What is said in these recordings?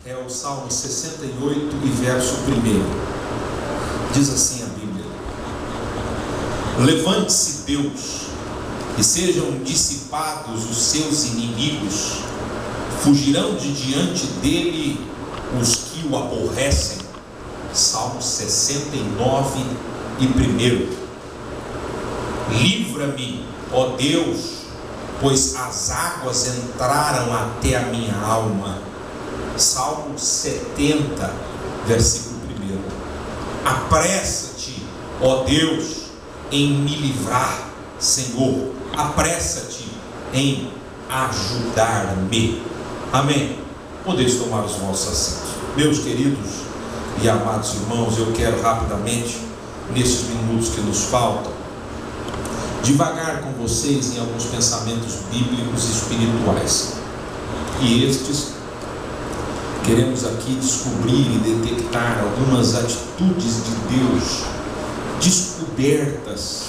é o Salmo 68 e verso 1. Diz assim a Bíblia: levante-se Deus, e sejam dissipados os seus inimigos, fugirão de diante dele os que o aborrecem. Salmo 69 e 1. Livra-me, ó Deus, pois as águas entraram até a minha alma. Salmo 70, versículo 1. Apressa-te, ó Deus, em me livrar, Senhor. Apressa-te em ajudar-me. Amém. Podeis tomar os vossos assentos. Meus queridos e amados irmãos, eu quero rapidamente, nesses minutos que nos faltam, divagar com vocês em alguns pensamentos bíblicos e espirituais. E estes, queremos aqui descobrir e detectar algumas atitudes de Deus descobertas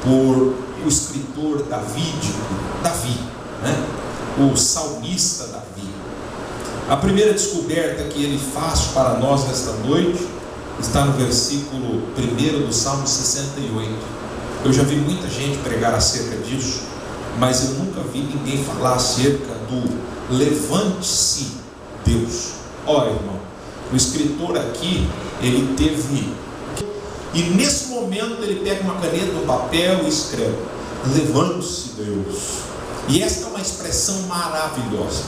por o escritor Davi, o salmista Davi. A primeira descoberta que ele faz para nós nesta noite está no versículo 1 do Salmo 68. Eu já vi muita gente pregar acerca disso, mas eu nunca vi ninguém falar acerca do levante-se Deus. Olha, irmão, o escritor aqui, ele teve, e nesse momento ele pega uma caneta, um papel e escreve: levante-se Deus. E esta é uma expressão maravilhosa.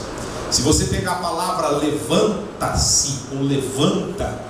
Se você pegar a palavra levanta-se ou levanta,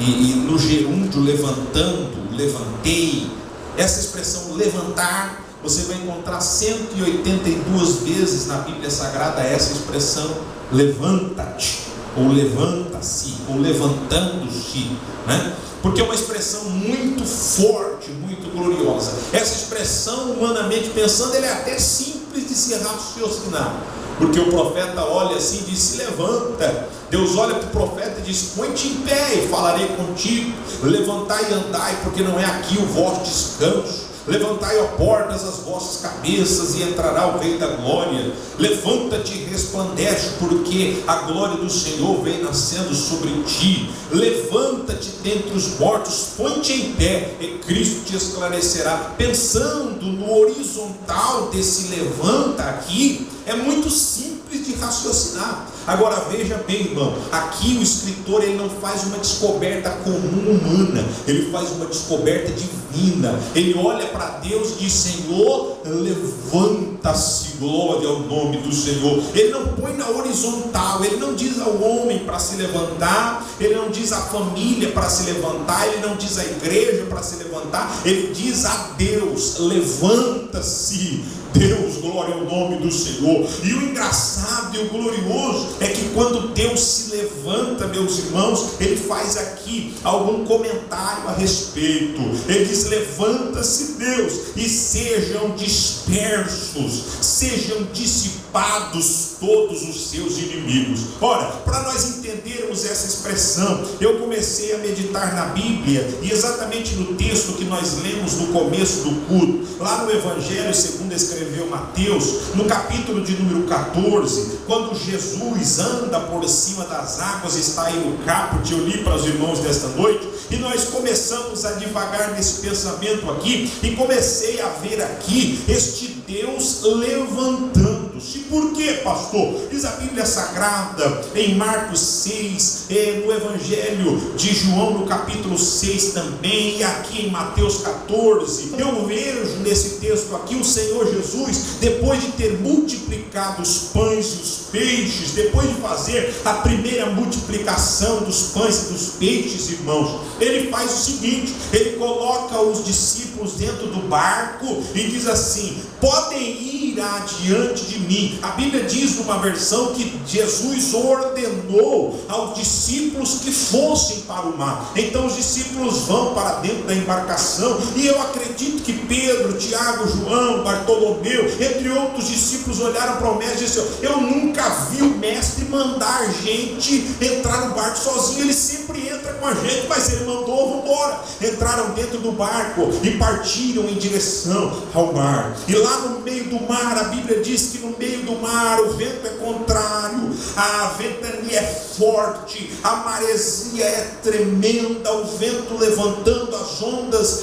e no gerúndio levantando, levantei, essa expressão levantar, você vai encontrar 182 vezes na Bíblia Sagrada essa expressão levanta-te, ou levanta-se, ou levantando-se, né? Porque é uma expressão muito forte, muito gloriosa. Essa expressão, humanamente pensando, ela é até simples de se raciocinar, porque o profeta olha assim e diz: se levanta. Deus olha para o profeta e diz: põe-te em pé e falarei contigo. Levantai e andai, porque não é aqui o vosso descanso. Levantai, ó portas, as vossas cabeças, e entrará o Rei da Glória. Levanta-te e resplandece, porque a glória do Senhor vem nascendo sobre ti. Levanta-te dentre os mortos, põe-te em pé, e Cristo te esclarecerá. Pensando no horizontal desse levanta aqui, é muito simples de raciocinar. Agora veja bem, irmão, aqui o escritor, ele não faz uma descoberta comum humana, ele faz uma descoberta divina. Ele olha para Deus e diz: Senhor, levanta-se, glória ao nome do Senhor. Ele não põe na horizontal, ele não diz ao homem para se levantar, ele não diz à família para se levantar, ele não diz à igreja para se levantar, ele diz a Deus: levanta-se. Deus, glória ao nome do Senhor. E o engraçado e o glorioso é que quando Deus se levanta, meus irmãos, ele faz aqui algum comentário a respeito. Ele diz: levanta-se Deus, e sejam dispersos, sejam dissipados todos os seus inimigos. Ora, para nós entendermos essa expressão, eu comecei a meditar na Bíblia, e exatamente no texto que nós lemos no começo do culto, lá no Evangelho segundo escreveu Mateus, no capítulo de número 14, quando Jesus anda por cima das águas, está aí no caput, eu li para os irmãos desta noite, e nós começamos a divagar nesse pensamento aqui, e comecei a ver aqui este Deus levantando-se. Por quê, pastor? Diz a Bíblia Sagrada em Marcos 6, no Evangelho de João no capítulo 6 também, e aqui em Mateus 14, eu vejo nesse texto aqui o Senhor Jesus, depois de ter multiplicado os pães e os peixes, depois de fazer a primeira multiplicação dos pães e dos peixes, irmãos, ele faz o seguinte: ele coloca os discípulos dentro do barco e diz assim: podem ir adiante de mim. A Bíblia diz numa versão que Jesus ordenou aos discípulos que fossem para o mar. Então os discípulos vão para dentro da embarcação, e eu acredito que Pedro, Tiago, João, Bartolomeu, entre outros discípulos, olharam para o mestre e disseram: eu nunca vi o mestre mandar gente entrar no barco sozinho, ele sempre entra com a gente, mas ele mandou, vamos embora. Entraram dentro do barco e partiram em direção ao mar, e lá no meio do mar mar, a Bíblia diz que no meio do mar o vento é contrário, a ventania é forte, a maresia é tremenda, o vento levantando as ondas,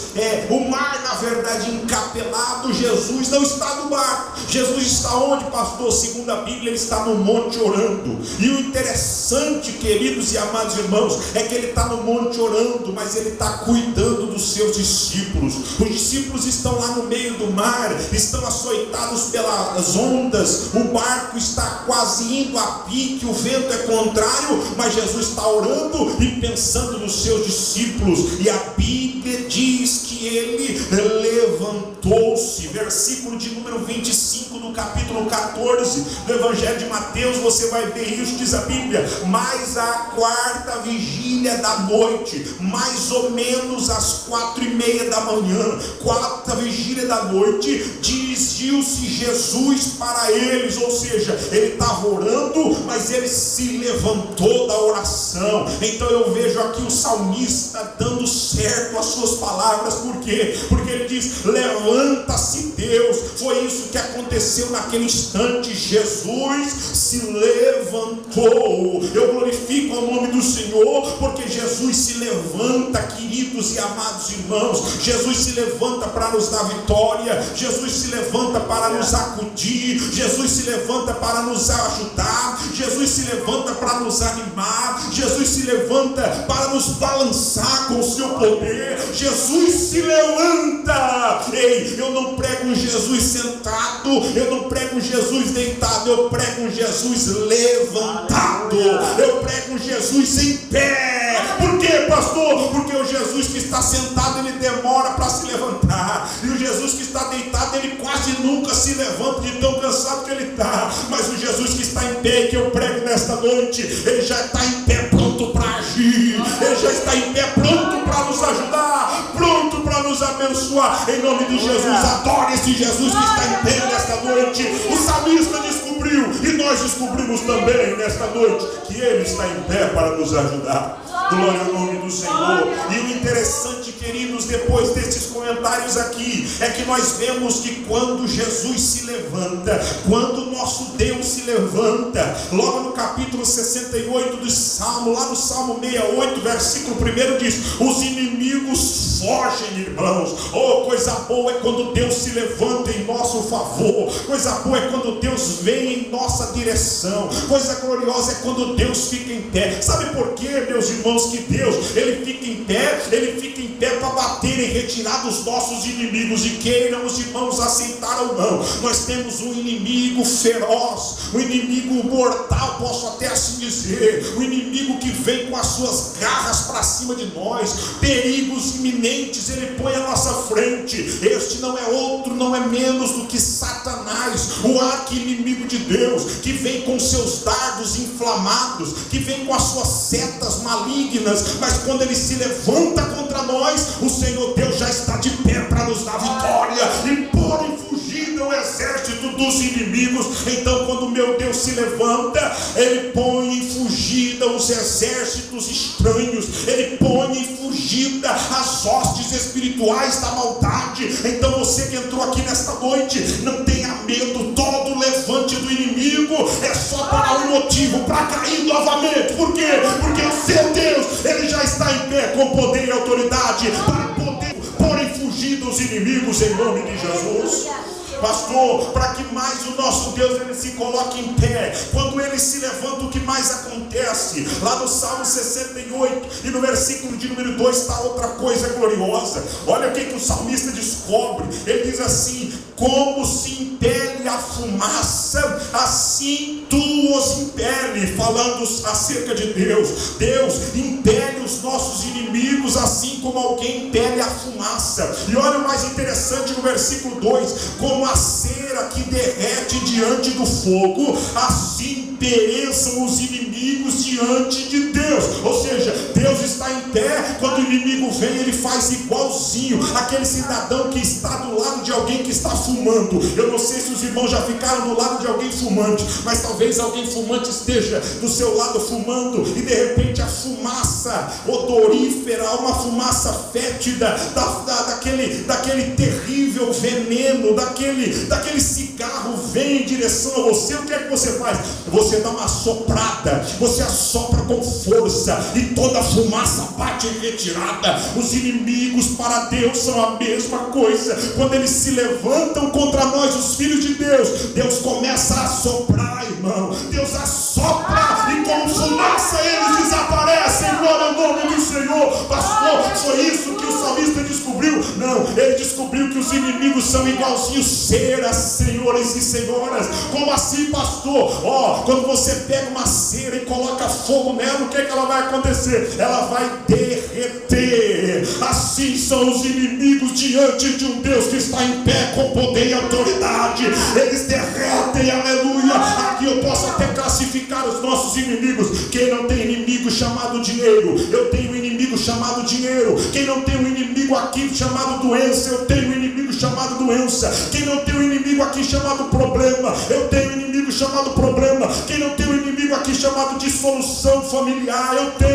o mar na verdade encapelado. Jesus não está no barco. Jesus está onde, pastor? Segundo a Bíblia, ele está no monte orando. E o interessante, queridos e amados irmãos, é que ele está no monte orando, mas ele está cuidando dos seus discípulos. Os discípulos estão lá no meio do mar, estão açoitados pelas ondas, o barco está quase indo a pique, o vento é contrário, mas Jesus está orando e pensando nos seus discípulos. E a Bíblia diz que ele levantou-se. Versículo de número 25 do capítulo 14 do Evangelho de Mateus, você vai ver isso, diz a Bíblia: mas à quarta vigília da noite, mais ou menos às 4:30 da manhã, quarta vigília da noite, dirigiu-se Jesus para eles. Ou seja, ele estava orando, mas ele se levantou da oração. Então eu vejo aqui o salmista dando certo as suas palavras. Por quê? Porque ele diz: levanta-se Deus. Foi isso que aconteceu naquele instante. Jesus se levantou. Eu glorifico o nome do Senhor, porque Jesus se levanta, queridos e amados irmãos. Jesus se levanta para nos dar vitória. Jesus se levanta para nos acudir. Jesus se levanta para nos ajudar. Jesus se levanta para nos animar. Jesus se levanta para nos balançar com o seu poder. Jesus se levanta. Ei, eu não prego um Jesus sentado, eu não prego um Jesus deitado, eu prego um Jesus levantado. Eu prego um Jesus em pé. Por quê, pastor? Porque o Jesus que está sentado, ele demora para se levantar, e o Jesus que está deitado, ele quase nunca se levanta de tão cansado que ele está. Mas o Jesus que está em pé, que eu prego nesta noite, ele já está em pé, pronto para agir. Ele já está em pé, pronto para nos ajudar, pronto para nos abençoar. Em nome de Jesus, adore esse Jesus que está em pé nesta noite. O salmista descobriu, e nós descobrimos também nesta noite, que ele está em pé para nos ajudar. Glória ao nome do Senhor. E o interessante, queridos, depois desses comentários aqui, é que nós vemos que quando Jesus se levanta, quando o nosso Deus se levanta, logo no capítulo 68 do Salmo, lá no Salmo 68, versículo 1 diz: os inimigos fogem, irmãos. Oh, coisa boa é quando Deus se levanta em nosso favor. Coisa boa é quando Deus vem em nossa direção. Coisa gloriosa é quando Deus fica em pé. Sabe por quê, meus irmãos, que Deus, ele fica em pé? Ele fica em pé para bater e retirar dos nossos inimigos. E queiram os irmãos aceitar ou não, nós temos um inimigo feroz, um inimigo mortal, posso até assim dizer, um inimigo que vem com as suas garras para cima de nós, perigos iminentes ele põe à nossa frente. Este não é outro, não é menos do que Satanás, o arqui-inimigo de Deus, que vem com seus dardos inflamados, que vem com as suas setas malignas. Mas quando ele se levanta contra nós, o Senhor Deus já está de pé para nos dar vitória e pôr em fugida o exército dos inimigos. Então, quando meu Deus se levanta, ele põe em fugida os exércitos estranhos, ele põe em fugida as hostes espirituais da maldade. Então, você que entrou aqui nesta noite, não tenha medo. Todo levante do inimigo é só para um motivo: para cair novamente. Por quê? Porque o seu Deus, ele já está em pé com poder e autoridade para poder pôr em fugida os inimigos em nome de Jesus. Pastor, para que mais o nosso Deus ele se coloque em pé, quando ele se levanta, o que mais acontece? Lá no Salmo 68 e no versículo de número 2 está outra coisa gloriosa. Olha o que o salmista descobre. Ele diz assim: como se impele a fumaça, assim tu os impele. Falando acerca de Deus, Deus impele os nossos inimigos assim como alguém impele a fumaça. E olha o mais interessante no versículo 2: como a cera que derrete diante do fogo, assim pereçam os inimigos diante de Deus. Ou seja, Deus está em pé, quando o inimigo vem, ele faz igualzinho aquele cidadão que está do lado de alguém que está fumando. Eu não sei se os irmãos já ficaram do lado de alguém fumante, mas talvez alguém fumante esteja do seu lado fumando, e de repente a fumaça odorífera, uma fumaça fétida daquele terrível veneno, daquele cigarro vem em direção a você, o que é que você faz? Você dá uma assoprada, você assopra com força, e toda a fumaça bate em retirada. Os inimigos para Deus são a mesma coisa. Quando eles se levantam contra nós, os filhos de Deus, Deus começa a assoprar, irmão. Deus assopra, e como fumaça eles desaparecem. Glória ao nome do Senhor. Pastor, foi isso que o salmista descobriu? Não, ele descobriu que os inimigos são igualzinhos ceras, senhores e senhoras. Como assim, pastor? Quando você pega uma cera e coloca fogo nela, o que é que ela vai acontecer? Ela vai derreter. Assim são os inimigos diante de um Deus que está em pé com poder e autoridade. Eles derretem, aleluia. Aqui eu posso até classificar os nossos inimigos. Quem não tem inimigo chamado dinheiro, eu tenho um inimigo chamado dinheiro. Quem não tem um inimigo aqui chamado doença, eu tenho um inimigo chamado doença. Quem não tem um inimigo aqui chamado problema, eu tenho um inimigo chamado problema. Quem não tem um inimigo aqui chamado dissolução familiar, eu tenho